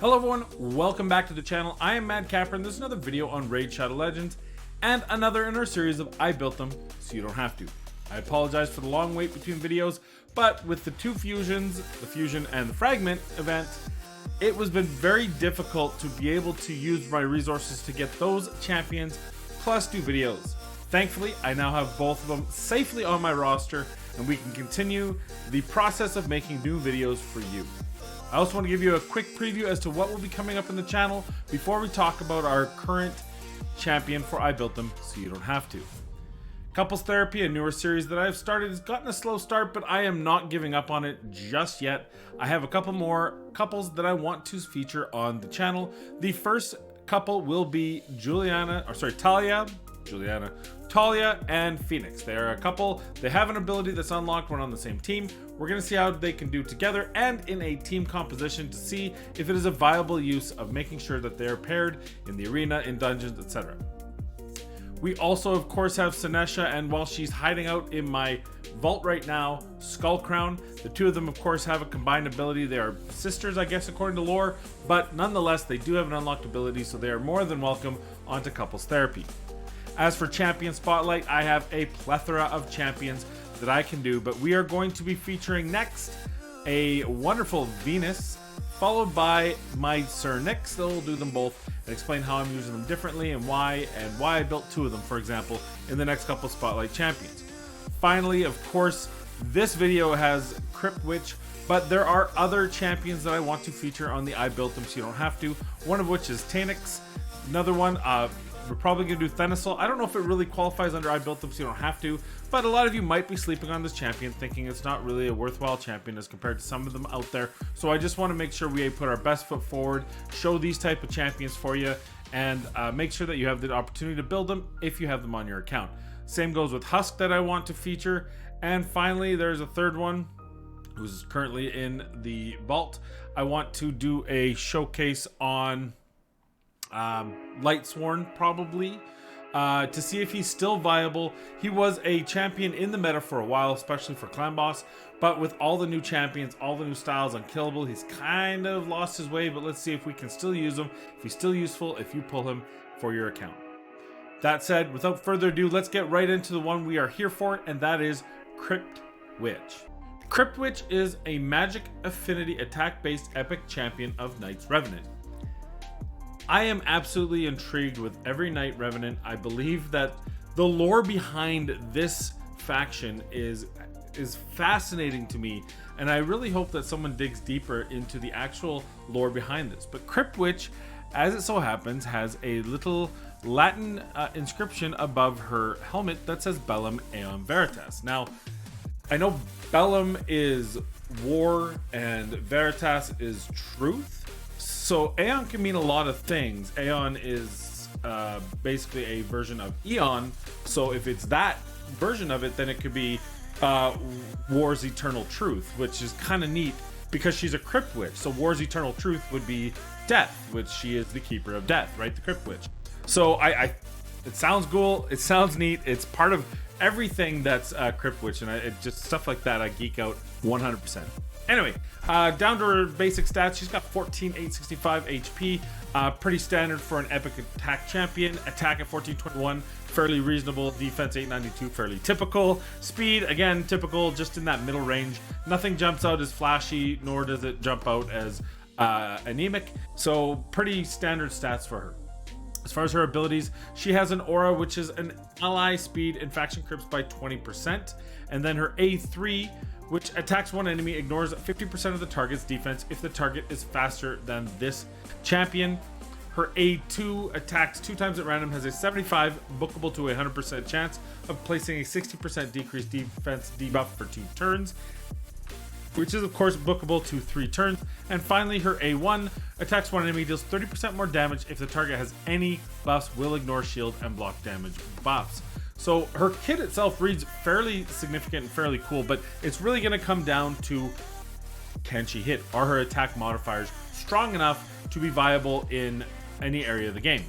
Hello everyone, welcome back to the channel. I am Mad Capper and this is another video on Raid Shadow Legends and another in our series of I Built Them So You Don't Have To. I apologize for the long wait between videos, but with the two fusions, the fusion and the fragment event, it was been very difficult to be able to use my resources to get those champions plus do videos. Thankfully, I now have both of them safely on my roster and we can continue the process of making new videos for you. I also want to give you a quick preview as to what will be coming up in the channel before we talk about our current champion for I Built Them So You Don't Have To. Couples Therapy, a newer series that I've started, has gotten a slow start, but I am not giving up on it just yet. I have a couple more couples that I want to feature on the channel. The first couple will be Talia and Phoenix. They are a couple. They have an ability that's unlocked when on the same team. We're going to see how they can do together and in a team composition to see if it is a viable use of making sure that they're paired in the arena, in dungeons, etc. We also, of course, have Sinesha, and while she's hiding out in my vault right now, Skull Crown. The two of them, of course, have a combined ability. They are sisters, I guess, according to lore, but nonetheless, they do have an unlocked ability, so they are more than welcome onto Couples Therapy. As for Champion Spotlight, I have a plethora of champions that I can do, but we are going to be featuring next a wonderful Venus, followed by my Sir Nyx. They'll do them both and explain how I'm using them differently and why I built two of them, for example, in the next couple Spotlight champions. Finally, of course, this video has Crypt Witch, but there are other champions that I want to feature on the I Built Them So You Don't Have To, one of which is Tanix. Another one, we're probably going to do Thenisol. I don't know if it really qualifies under I Built Them So You Don't Have To, but a lot of you might be sleeping on this champion thinking it's not really a worthwhile champion as compared to some of them out there. So I just want to make sure we put our best foot forward, show these type of champions for you, and make sure that you have the opportunity to build them if you have them on your account. Same goes with Husk that I want to feature. And finally, there's a third one who's currently in the vault. I want to do a showcase on Lightsworn, probably, to see if he's still viable. He was a champion in the meta for a while, especially for Clan Boss, but with all the new champions, all the new styles, unkillable, he's kind of lost his way. But let's see if we can still use him, if he's still useful, if you pull him for your account. That said, without further ado, let's get right into the one we are here for, and that is Crypt Witch. Crypt Witch is a magic affinity attack-based epic champion of Knight's Revenant. I am absolutely intrigued with every Knight Revenant. I believe that the lore behind this faction is fascinating to me, and I really hope that someone digs deeper into the actual lore behind this. But Crypt Witch, as it so happens, has a little Latin inscription above her helmet that says Bellum Eam Veritas. Now, I know Bellum is war and Veritas is truth. So Aeon can mean a lot of things. Aeon is basically a version of Eon. So if it's that version of it, then it could be War's Eternal Truth, which is kind of neat because she's a Crypt Witch. So War's Eternal Truth would be death, which she is the keeper of death, right? The Crypt Witch. So it sounds cool. It sounds neat. It's part of everything that's Crypt Witch, and it just stuff like that. I geek out 100%. Anyway, down to her basic stats, she's got 14,865 HP, pretty standard for an epic attack champion. Attack at 1421, fairly reasonable. Defense 892, fairly typical. Speed, again, typical, just in that middle range. Nothing jumps out as flashy, nor does it jump out as anemic. So pretty standard stats for her. As far as her abilities, she has an aura, which is an ally speed and faction crypts by 20%. And then her A3, which attacks one enemy, ignores 50% of the target's defense if the target is faster than this champion. Her A2 attacks 2 times at random, has a 75 bookable to a 100% chance of placing a 60% decreased defense debuff for 2 turns, which is of course bookable to 3 turns. And finally, her A1 attacks one enemy, deals 30% more damage if the target has any buffs, will ignore shield and block damage buffs. So her kit itself reads fairly significant and fairly cool, but it's really going to come down to, can she hit? Are her attack modifiers strong enough to be viable in any area of the game?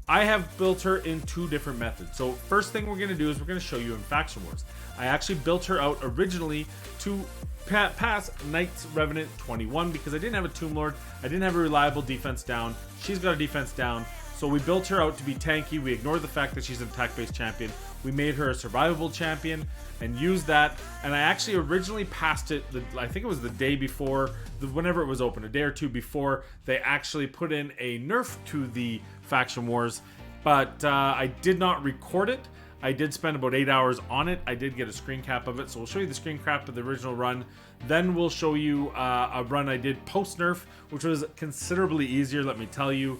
I have built her in 2 different methods. So first thing we're going to do is we're going to show you in Faction Wars. I actually built her out originally to pass Knight's Revenant 21 because I didn't have a Tomb Lord. I didn't have a reliable defense down. She's got a defense down. So we built her out to be tanky. We ignored the fact that she's an attack-based champion. We made her a survivable champion and used that. And I actually originally passed it, I think it was the day before, whenever it was open, a day or 2 before, they actually put in a nerf to the Faction Wars. But I did not record it. I did spend about 8 hours on it. I did get a screen cap of it. So we'll show you the screen cap of the original run. Then we'll show you a run I did post-nerf, which was considerably easier, let me tell you.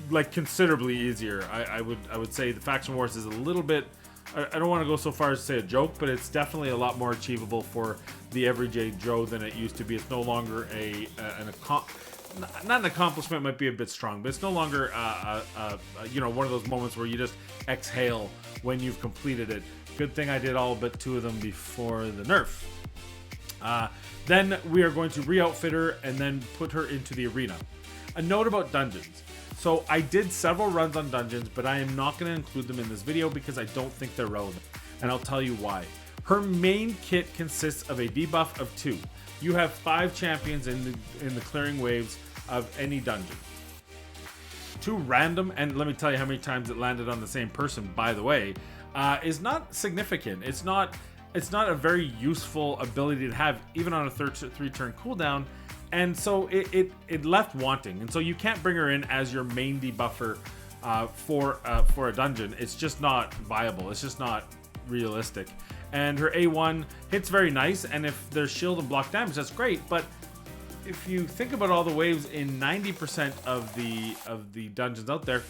Like considerably easier. I would say the Faction Wars is a little bit, I don't want to go so far as to say a joke, but it's definitely a lot more achievable for the everyday Joe than it used to be. It's no longer not an accomplishment, might be a bit strong, but it's no longer you know, one of those moments where you just exhale when you've completed it. Good thing I did all but 2 of them before the nerf. Then we are going to re-outfit her and then put her into the arena. A note about dungeons. So I did several runs on dungeons, but I am not going to include them in this video because I don't think they're relevant. And I'll tell you why. Her main kit consists of a debuff of 2. You have 5 champions in the clearing waves of any dungeon. 2 random, and let me tell you how many times it landed on the same person, by the way, is not significant. It's not a very useful ability to have, even on a 3-turn cooldown. And so it left wanting, and so you can't bring her in as your main debuffer for a dungeon. It's just not viable. It's just not realistic. And her A1 hits very nice, and if there's shield and block damage, that's great. But if you think about all the waves in 90% of the dungeons out there,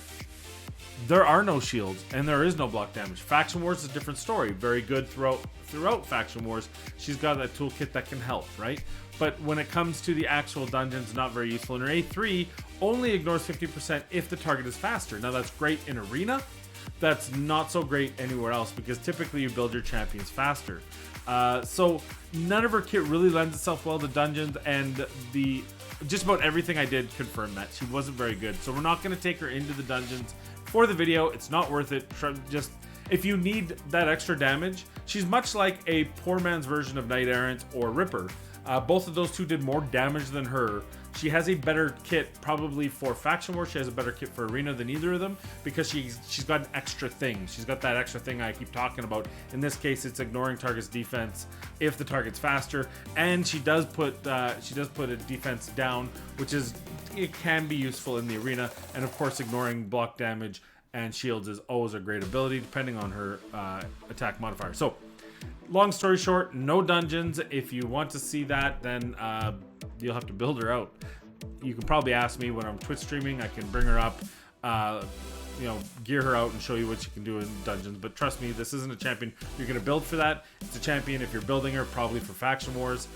there are no shields and there is no block damage. Faction Wars is a different story. Very good throughout Faction Wars. She's got that toolkit that can help, right? But when it comes to the actual dungeons, not very useful. And her A3 only ignores 50% if the target is faster. Now that's great in Arena. That's not so great anywhere else because typically you build your champions faster. So none of her kit really lends itself well to dungeons, and just about everything I did confirmed that she wasn't very good. So we're not going to take her into the dungeons for the video. It's not worth it. Just if you need that extra damage, she's much like a poor man's version of Knight Errant or Ripper. Both of those 2 did more damage than her. She has a better kit probably for Faction Wars. She has a better kit for Arena than either of them because she's got an extra thing. She's got that extra thing I keep talking about. In this case, it's ignoring target's defense if the target's faster, and she does put a defense down, which it can be useful in the Arena. And of course, ignoring block damage and shields is always a great ability depending on her attack modifier. So long story short, no dungeons. If you want to see that, then you'll have to build her out. You can probably ask me when I'm Twitch streaming. I can bring her up, you know, gear her out and show you what you can do in dungeons. But trust me, this isn't a champion you're going to build for that. It's a champion if you're building her probably for Faction Wars,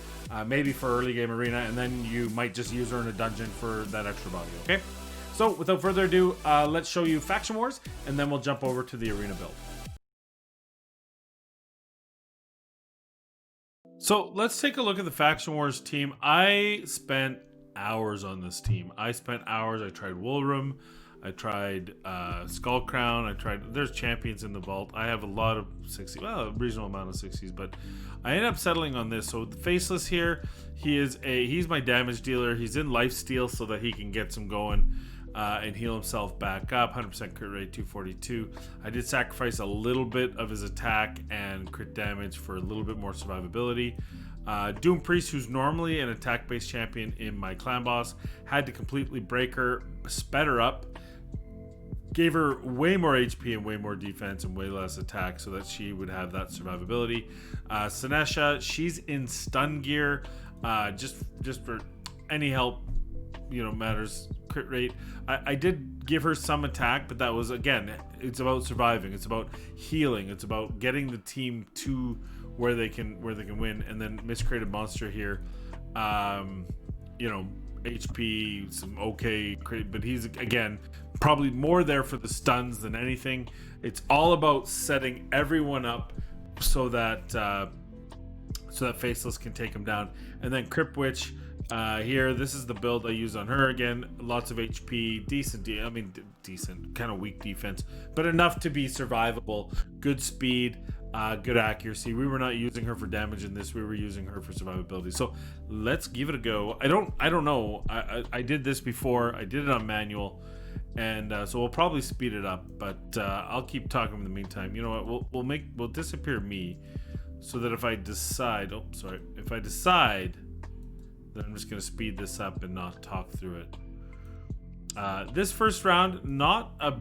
maybe for early game Arena, and then you might just use her in a dungeon for that extra body. Okay, so without further ado, let's show you Faction Wars, and then we'll jump over to the Arena build. So let's take a look at the Faction Wars team. I spent hours on this team. I spent hours. I tried Woolroom. I tried Skull Crown. There's champions in the vault. I have a lot of 60, well, a reasonable amount of 60s, but I ended up settling on this. So the Faceless here, he's my damage dealer. He's in lifesteal so that he can get some going and heal himself back up. 100% crit rate, 242. I did sacrifice a little bit of his attack and crit damage for a little bit more survivability. Doom Priest, who's normally an attack-based champion in my clan boss, had to completely break her, sped her up, gave her way more HP and way more defense and way less attack so that she would have that survivability. Sinesha, she's in stun gear, just for any help, you know, matters. Crit rate. I did give her some attack, but that was, again, it's about surviving. It's about healing. It's about getting the team to where they can win. And then Miscreated Monster here, you know, HP, some okay crit, but he's, again, probably more there for the stuns than anything. It's all about setting everyone up so that Faceless can take him down. And then Crypt Witch, Here, this is the build I use on her. Again, lots of HP, decent, decent, kind of weak defense, but enough to be survivable. Good speed, good accuracy. We were not using her for damage in this. We were using her for survivability. So let's give it a go. I don't know. I did this before. I did it on manual, and so we'll probably speed it up. But I'll keep talking in the meantime. You know what? We'll disappear me, so that if I decide, then I'm just going to speed this up and not talk through it. This first round, not a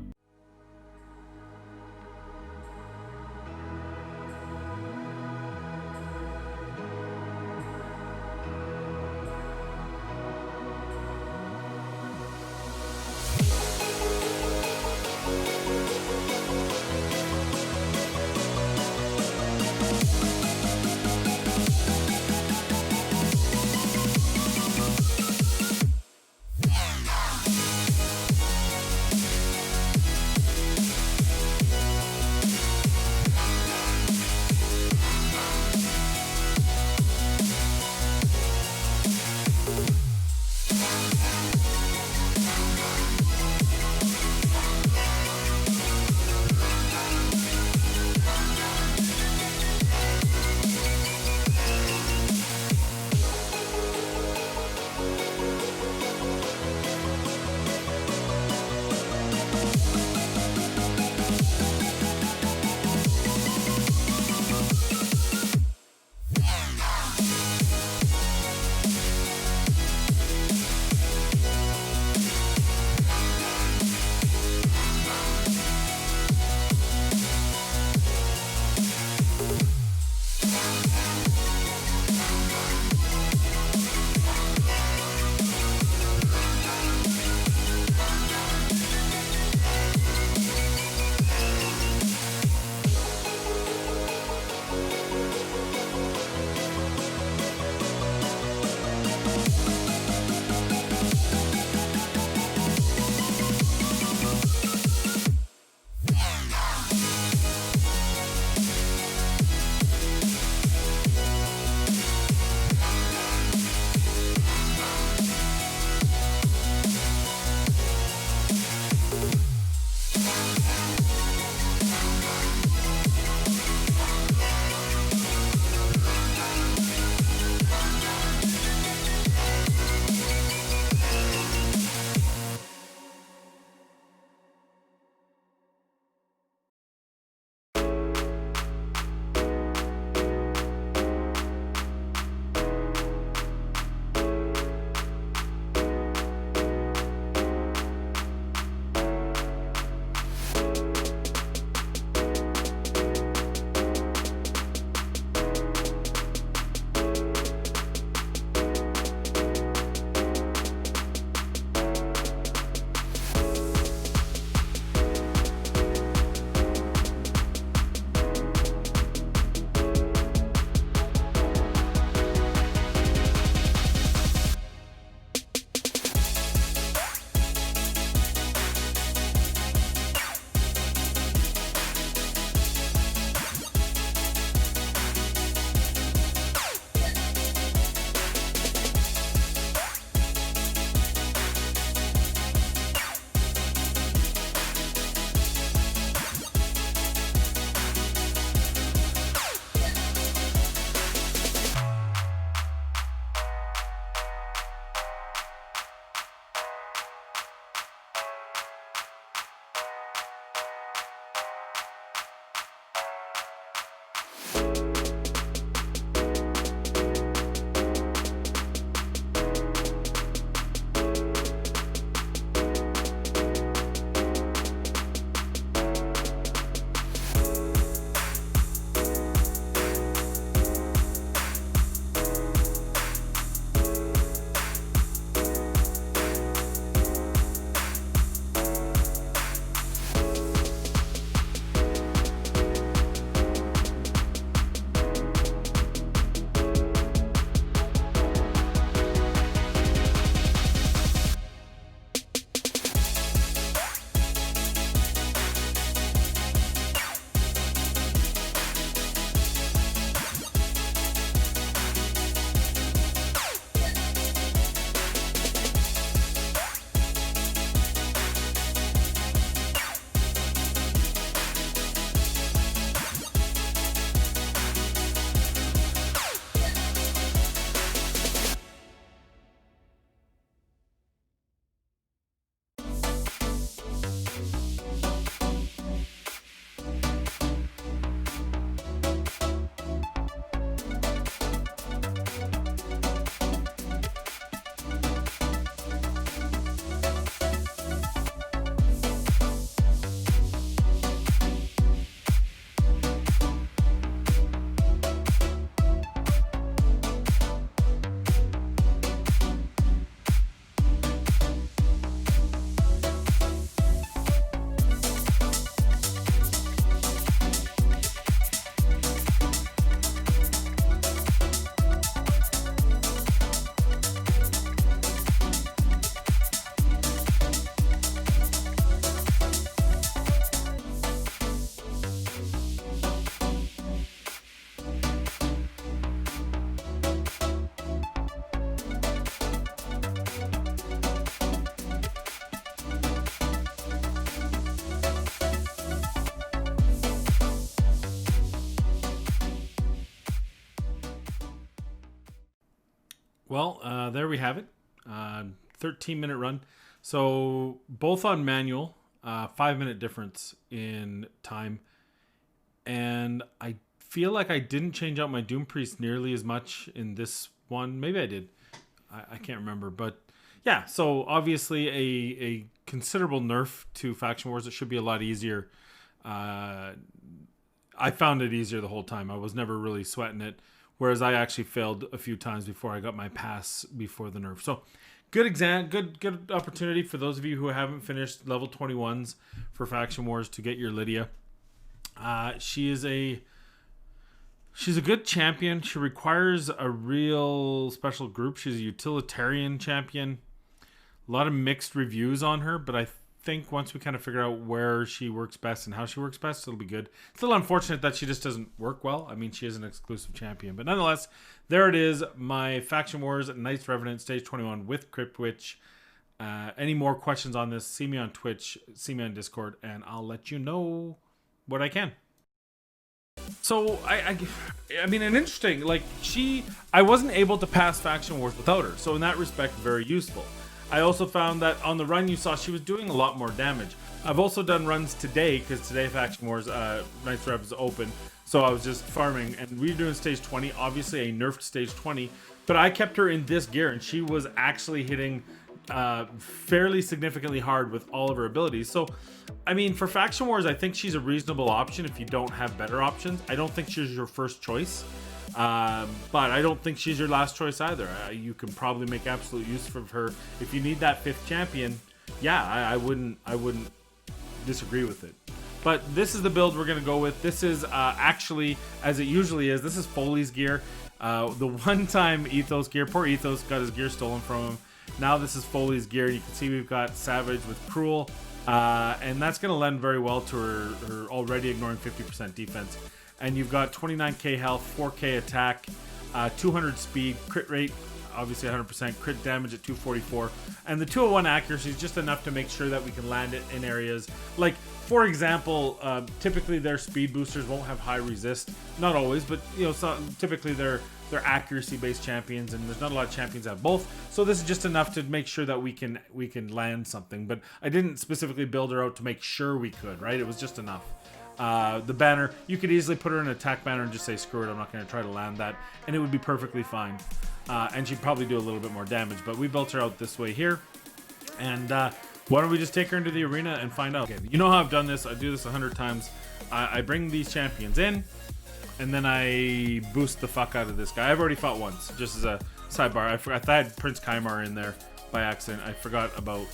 Well, there we have it. 13-minute run. So both on manual, 5-minute difference in time. And I feel like I didn't change out my Doom Priest nearly as much in this one. Maybe I did. I can't remember. But yeah, so obviously a considerable nerf to Faction Wars. It should be a lot easier. I found it easier the whole time. I was never really sweating it. Whereas I actually failed a few times before I got my pass before the nerf. So good good opportunity for those of you who haven't finished level 21s for Faction Wars to get your Lydia. She's a good champion. She requires a real special group. She's a utilitarian champion. A lot of mixed reviews on her, but I think once we kind of figure out where she works best and how she works best, it'll be good. It's a little unfortunate that she just doesn't work well. I mean, she is an exclusive champion, but nonetheless, there it is. My Faction Wars Knights Revenant Stage 21 with Crypt Witch. Any more questions on this, see me on Twitch, see me on Discord, and I'll let you know what I can. So I mean, an interesting, like, I wasn't able to pass Faction Wars without her. So in that respect, very useful. I also found that on the run you saw, she was doing a lot more damage. I've also done runs today, because today Faction Wars Knights Rev is open. So I was just farming, and we were doing stage 20, obviously a nerfed stage 20. But I kept her in this gear, and she was actually hitting fairly significantly hard with all of her abilities. So, I mean, for Faction Wars, I think she's a reasonable option if you don't have better options. I don't think she's your first choice. But I don't think she's your last choice either. You can probably make absolute use of her if you need that 5th champion. Yeah, I wouldn't disagree with it. But this is the build we're gonna go with. This is actually, as it usually is, this is Foley's gear. The one-time Ethos gear. Poor Ethos got his gear stolen from him. Now this is Foley's gear. You can see we've got Savage with Cruel, and that's gonna lend very well to her already ignoring 50% defense. And you've got 29k health, 4k attack, 200 speed, crit rate, obviously 100%, crit damage at 244. And the 201 accuracy is just enough to make sure that we can land it in areas. Like, for example, typically their speed boosters won't have high resist. Not always, but you know, typically they're accuracy-based champions, and there's not a lot of champions that have both. So this is just enough to make sure that we can land something. But I didn't specifically build her out to make sure we could, right? It was just enough. The banner, you could easily put her in an attack banner and just say screw it, I'm not going to try to land that, and it would be perfectly fine. And she'd probably do a little bit more damage, but we built her out this way here. And why don't we just take her into the arena and find out. Okay, you know how I've done this. I do this 100 times. I bring these champions in, and then I boost the fuck out of this guy. I've already fought once, just as a sidebar. I thought I had Prince Kymar in there by accident. I forgot about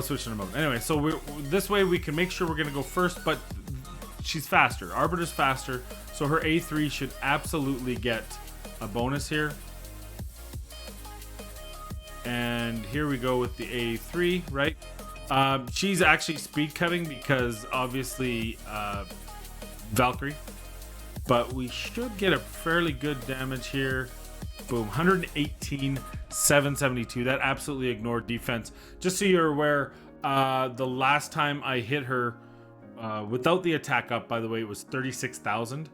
switching them out. Anyway, so this way we can make sure we're going to go first, but she's faster. Arbiter's faster, so her A3 should absolutely get a bonus here. And here we go with the A3, right? She's actually speed cutting because obviously Valkyrie, but we should get a fairly good damage here. Boom, 118, 772. That absolutely ignored defense. Just so you're aware, the last time I hit her without the attack up, by the way, it was 36,000.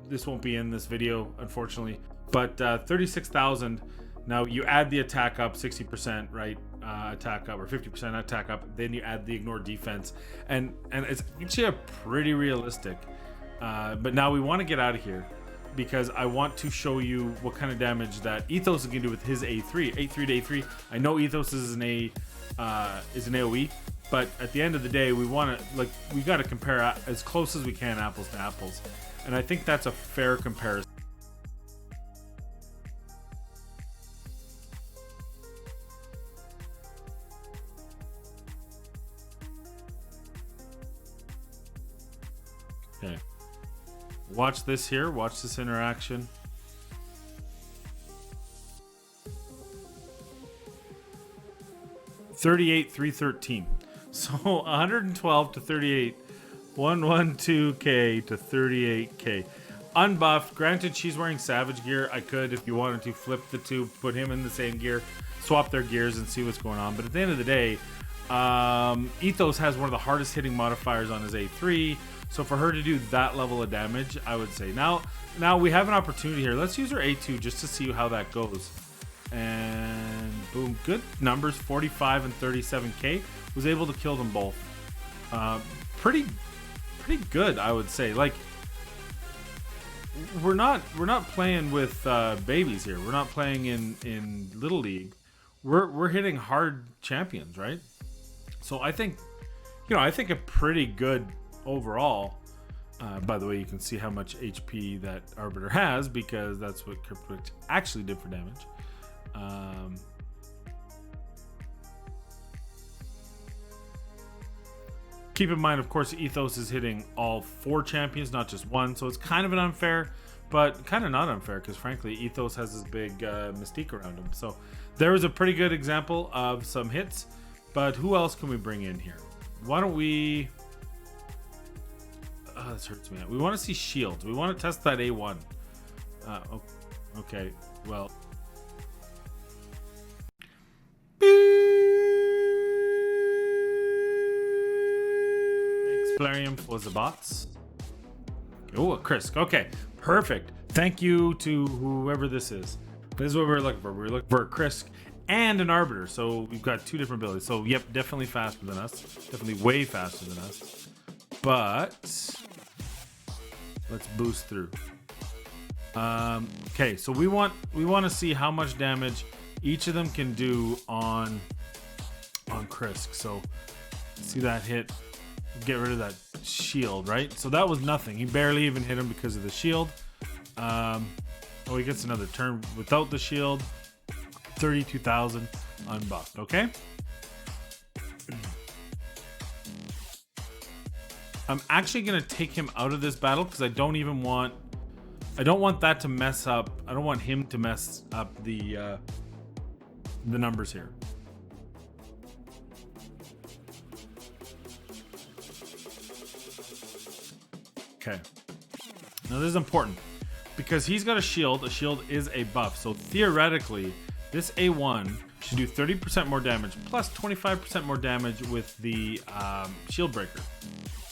This won't be in this video, unfortunately, but 36,000. Now you add the attack up, 60%, right? Attack up, or 50% attack up. Then you add the ignore defense, and it's actually a pretty realistic. But now we want to get out of here, because I want to show you what kind of damage that Ethos is going to do with his A3. A3 to A3. I know Ethos is an AoE, but at the end of the day, we got to compare as close as we can, apples to apples. And I think that's a fair comparison. Okay. Watch this here. Watch this interaction. $38,313. So 112 to 38, 112k to 38k. Unbuffed. Granted, she's wearing Savage gear. I could, if you wanted to, flip the two, put him in the same gear, swap their gears, and see what's going on. But at the end of the day, Ethos has one of the hardest hitting modifiers on his A3. So for her to do that level of damage, I would say. Now we have an opportunity here. Let's use her A2 just to see how that goes. And boom, good numbers, 45 and 37k. Was able to kill them both. Pretty good, I would say. Like, we're not playing with babies here. We're not playing in Little League. We're hitting hard champions, right? So I think, I think a pretty good overall. By the way, you can see how much HP that Arbiter has, because that's what Crypt Witch actually did for damage. Keep in mind, of course, Ethos is hitting all 4 champions, not just one, so it's kind of an unfair, but kind of not unfair, because frankly, Ethos has this big mystique around him. So there was a pretty good example of some hits, but who else can we bring in here? Why don't we... this hurts me. We want to see shields. We want to test that A1. Okay, well... Explarium for the bots. Oh, a Krisk. Okay, perfect. Thank you to whoever this is. This is what we're looking for. We're looking for a Krisk and an Arbiter. So we've got 2 different abilities. So, yep, definitely faster than us. Definitely way faster than us. But let's boost through. Okay, so we want to see how much damage each of them can do on Krisk. So see that hit. Get rid of that shield, right? So that was nothing. He barely even hit him because of the shield. Oh, he gets another turn without the shield. 32,000 unbuffed. Okay. I'm actually gonna take him out of this battle because I don't want that to mess up. I don't want him to mess up the numbers here. Okay. Now this is important because he's got a shield. A shield is a buff. So theoretically, this A1 should do 30% more damage plus 25% more damage with the shield breaker.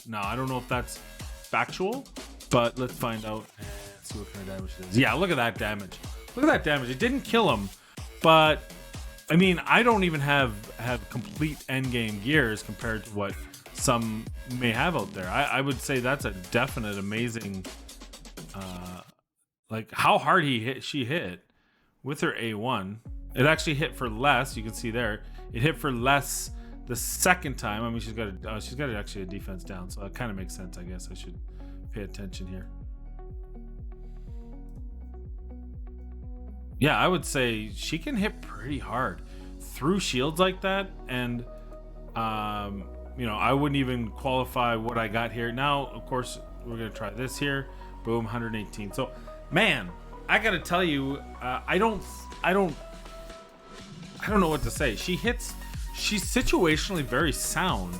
Now, I don't know if that's factual, but let's find out and see what kind of damage it is. Yeah, look at that damage. Look at that damage. It didn't kill him, but I mean, I don't even have complete endgame gears compared to what some may have out there. I would say that's a definite amazing, like how hard she hit with her A1. It actually hit for less. You can see there, it hit for less the second time. I mean, she's got actually a defense down, so that kind of makes sense. I guess I should pay attention here. Yeah, I would say she can hit pretty hard through shields like that, and I wouldn't even qualify what I got here. Now, of course, we're gonna try this here. Boom, 118. So, man, I gotta tell you, I don't know what to say. She's situationally very sound.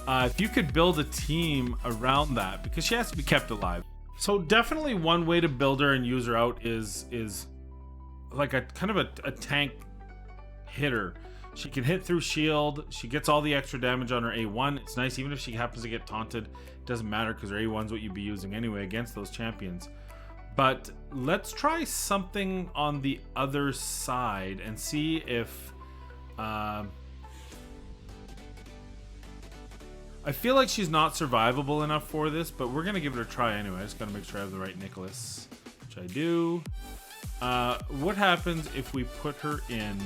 If you could build a team around that, because she has to be kept alive. So definitely one way to build her and use her out is like a kind of a tank hitter. She can hit through shield. She gets all the extra damage on her A1. It's nice, even if she happens to get taunted, it doesn't matter because her A1's what you'd be using anyway against those champions. But let's try something on the other side and see if I feel like she's not survivable enough for this, but we're gonna give it a try anyway. I just gotta make sure I have the right Nicholas, which I do. What happens if we put her in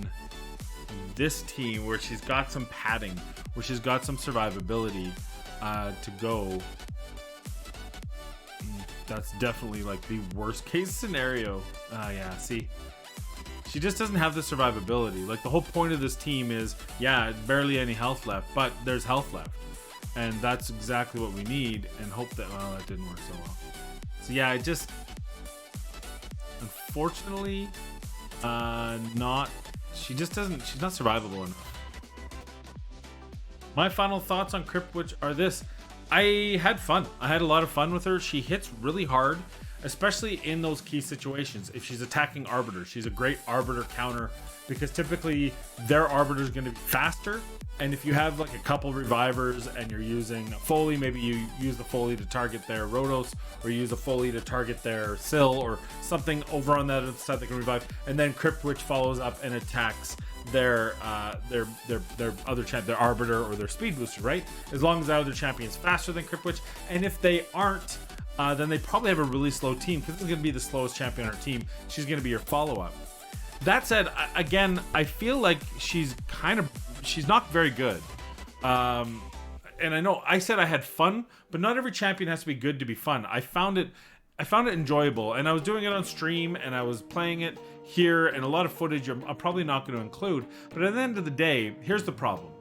this team where she's got some padding, where she's got some survivability to go? That's definitely like the worst case scenario. Yeah, see, she just doesn't have the survivability. Like, the whole point of this team is, yeah, barely any health left, but there's health left, and that's exactly what we need. And hope that, well, that didn't work so well. So yeah, I just, unfortunately, she's not survivable enough. My final thoughts on Crypt Witch are this. I had fun. I had a lot of fun with her. She hits really hard. especially in those key situations. If she's attacking Arbiter, she's a great Arbiter counter, because typically their Arbiter is going to be faster. And if you have like a couple revivers and you're using Foley, maybe you use the Foley to target their Rotos, or you use a Foley to target their Syl or something over on that other side that can revive, and then Crypt Witch follows up and attacks their other champ, their Arbiter or their Speed Booster, right? As long as that other champion is faster than Crypt Witch. And if they aren't, then they probably have a really slow team, because this is going to be the slowest champion on our team. She's going to be your follow-up. That said, again, I feel like she's not very good. And I know I said I had fun, but not every champion has to be good to be fun. I found it enjoyable, and I was doing it on stream, and I was playing it here, and a lot of footage I'm probably not going to include. But at the end of the day, here's the problem.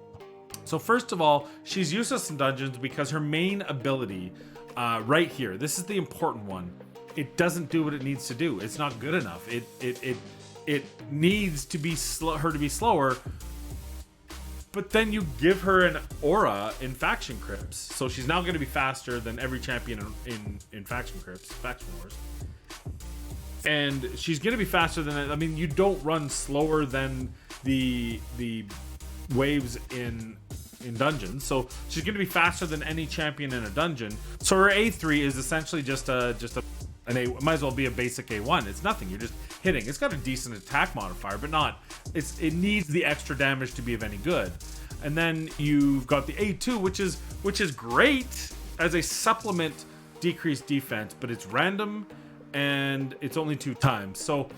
So first of all, she's useless in dungeons because her main ability, right here, this is the important one. It doesn't do what it needs to do. It's not good enough. It needs to be her to be slower. But then you give her an aura in Faction Crypts, so she's now going to be faster than every champion in Faction Crypts, Faction Wars. And she's going to be faster than, I mean, you don't run slower than the waves in dungeons, so she's going to be faster than any champion in a dungeon. So her A3 is essentially just an A, might as well be a basic A1. It's nothing. You're just hitting. It's got a decent attack modifier, but not. It needs the extra damage to be of any good. And then you've got the A2, which is great as a supplement decreased defense, but it's random and it's only 2 times. So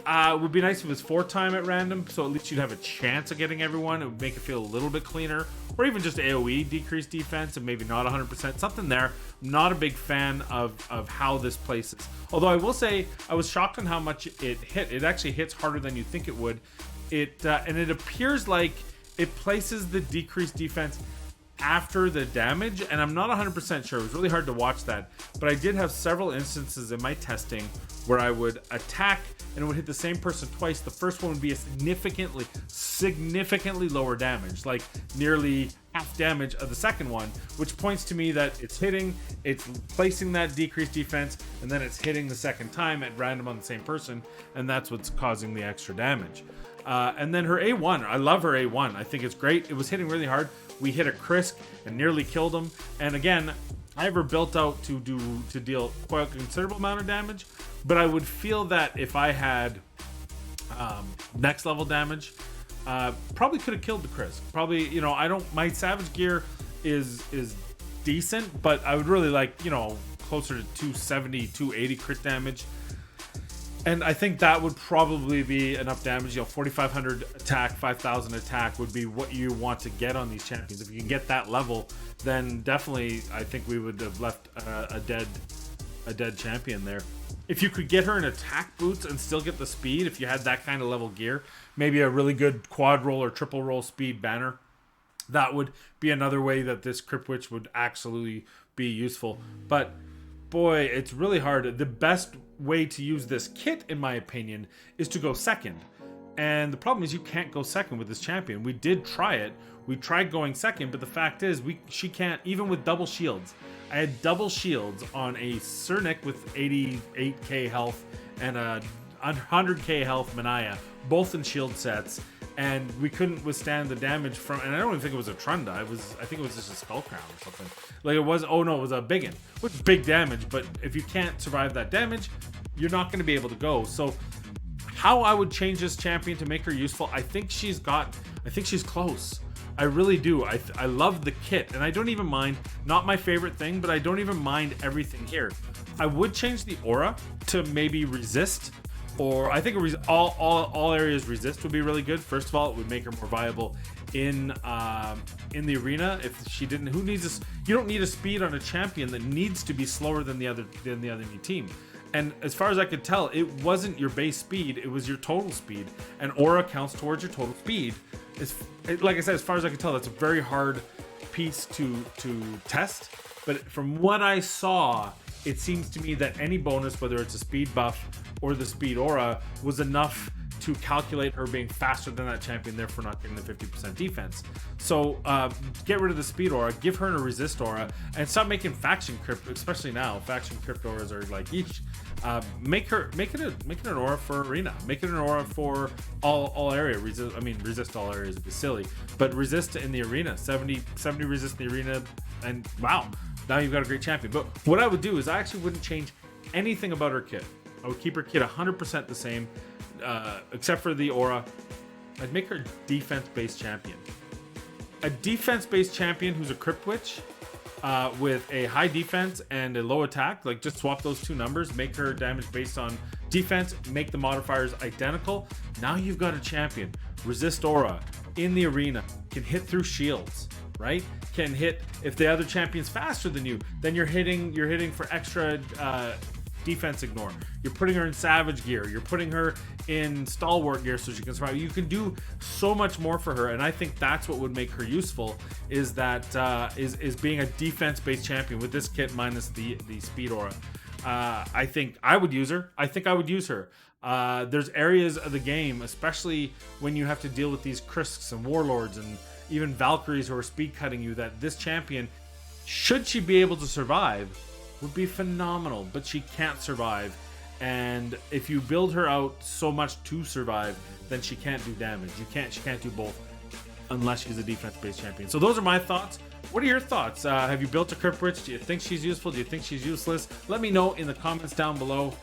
it would be nice if it was 4 time at random, so at least you'd have a chance of getting everyone. It would make it feel a little bit cleaner, or even just AoE decreased defense and maybe not 100%, something there. I'm not a big fan of how this places. Although I will say I was shocked on how much it hit. It actually hits harder than you think it would. And it appears like it places the decreased defense after the damage, and I'm not 100% sure. It was really hard to watch that, but I did have several instances in my testing where I would attack and it would hit the same person twice. The first one would be a significantly lower damage, like nearly half damage of the second one, which points to me that it's placing that decreased defense, and then it's hitting the second time at random on the same person, and that's what's causing the extra damage. And then her A1, I love her A1. I think it's great. It was hitting really hard. We hit a Krisk and nearly killed him. And again, I ever built out to deal quite a considerable amount of damage, but I would feel that if I had next level damage, probably could have killed the Krisk. Probably, my Savage gear is decent, but I would really like, closer to 270, 280 crit damage. And I think that would probably be enough damage. 4,500 attack, 5,000 attack would be what you want to get on these champions. If you can get that level, then definitely I think we would have left a dead champion there. If you could get her in attack boots and still get the speed, if you had that kind of level gear, maybe a really good quad roll or triple roll speed banner, that would be another way that this Crypt Witch would absolutely be useful. But boy, it's really hard. The best way to use this kit, in my opinion, is to go second. And the problem is you can't go second with this champion. We did try it. We tried going second, but the fact is she can't, even with double shields. I had double shields on a Cernic with 88k health and a 100k health Manaya, both in shield sets, and we couldn't withstand the damage from, and I don't even think it was a Trunda. I think it was just a Skull Crown or something. Like it was, oh no, it was a Biggin, which is big damage, but if you can't survive that damage, you're not going to be able to go. So how I would change this champion to make her useful, I think she's close. I really do. I love the kit, and I don't even mind, not my favorite thing, but I don't even mind everything here. I would change the aura to maybe resist, or I think all areas resist would be really good. First of all, it would make her more viable in the arena. If she didn't, who needs this? You don't need a speed on a champion that needs to be slower than the other enemy team. And as far as I could tell, it wasn't your base speed, it was your total speed. And aura counts towards your total speed. Like I said, as far as I could tell, that's a very hard piece to test. But from what I saw, it seems to me that any bonus, whether it's a speed buff or the speed aura, was enough to calculate her being faster than that champion, therefore not getting the 50% defense. So get rid of the speed aura, give her a resist aura, and stop making faction crypt, especially now. Faction crypt auras are like each. Make it an aura for arena. Make it an aura for all area. Resist all areas would be silly, but resist in the arena. 70 resist in the arena, and wow, now you've got a great champion. But what I would do is I actually wouldn't change anything about her kit. I would keep her kit 100% the same, except for the aura. I'd make her a defense-based champion. A defense-based champion who's a Crypt Witch with a high defense and a low attack. Like, just swap those two numbers, make her damage based on defense, make the modifiers identical. Now you've got a champion. Resist aura in the arena, can hit through shields, right? Can hit if the other champion's faster than you, then you're hitting for extra defense ignore. You're putting her in savage gear, you're putting her in stalwart gear so she can survive. You can do so much more for her, and I think that's what would make her useful, is that is being a defense-based champion with this kit minus the speed aura. I think I would use her. There's areas of the game, especially when you have to deal with these Krisks and warlords and even Valkyries who are speed cutting you, that this champion, should she be able to survive, would be phenomenal, but she can't survive. And if you build her out so much to survive, then she can't do damage. She can't do both unless she's a defense-based champion. So those are my thoughts. What are your thoughts? Have you built a Crypt Witch? Do you think she's useful? Do you think she's useless? Let me know in the comments down below.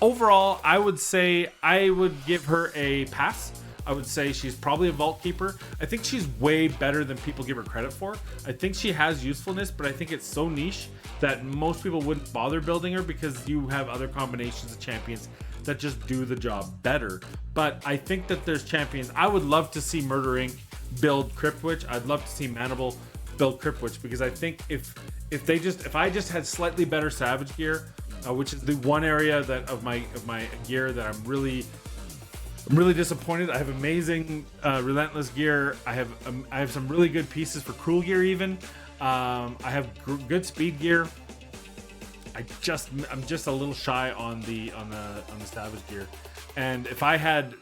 Overall, I would say I would give her a pass. I would say she's probably a Vault Keeper. I think she's way better than people give her credit for. I think she has usefulness, but I think it's so niche that most people wouldn't bother building her because you have other combinations of champions that just do the job better. But I think that there's champions. I would love to see Murder Inc. build Crypt Witch. I'd love to see Manable build Crypt Witch, because I think if I just had slightly better Savage gear, which is the one area that of my gear that I'm really disappointed. I have amazing Relentless gear. I have some really good pieces for Cruel gear even. I have good speed gear. I'm just a little shy on the Savage gear. And if I had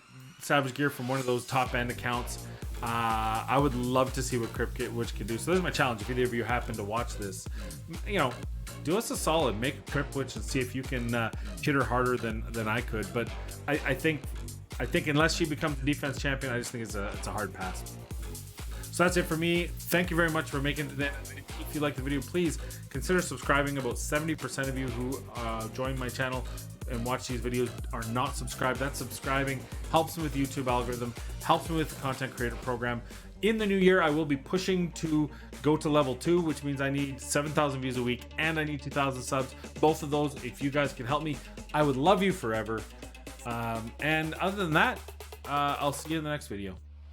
Savage gear from one of those top end accounts, I would love to see what Crypt Witch could do. So this is my challenge. If any of you happen to watch this, do us a solid, make a Crypt Witch and see if you can hit her harder than I could. But I think unless she becomes the defense champion, I just think it's a hard pass. So that's it for me. Thank you very much for making it. If you like the video, please consider subscribing. About 70% of you who join my channel and watch these videos are not subscribed. That subscribing helps me with the YouTube algorithm, helps me with the content creator program. In the new year, I will be pushing to go to level 2, which means I need 7,000 views a week and I need 2,000 subs. Both of those, if you guys can help me, I would love you forever. And other than that, I'll see you in the next video.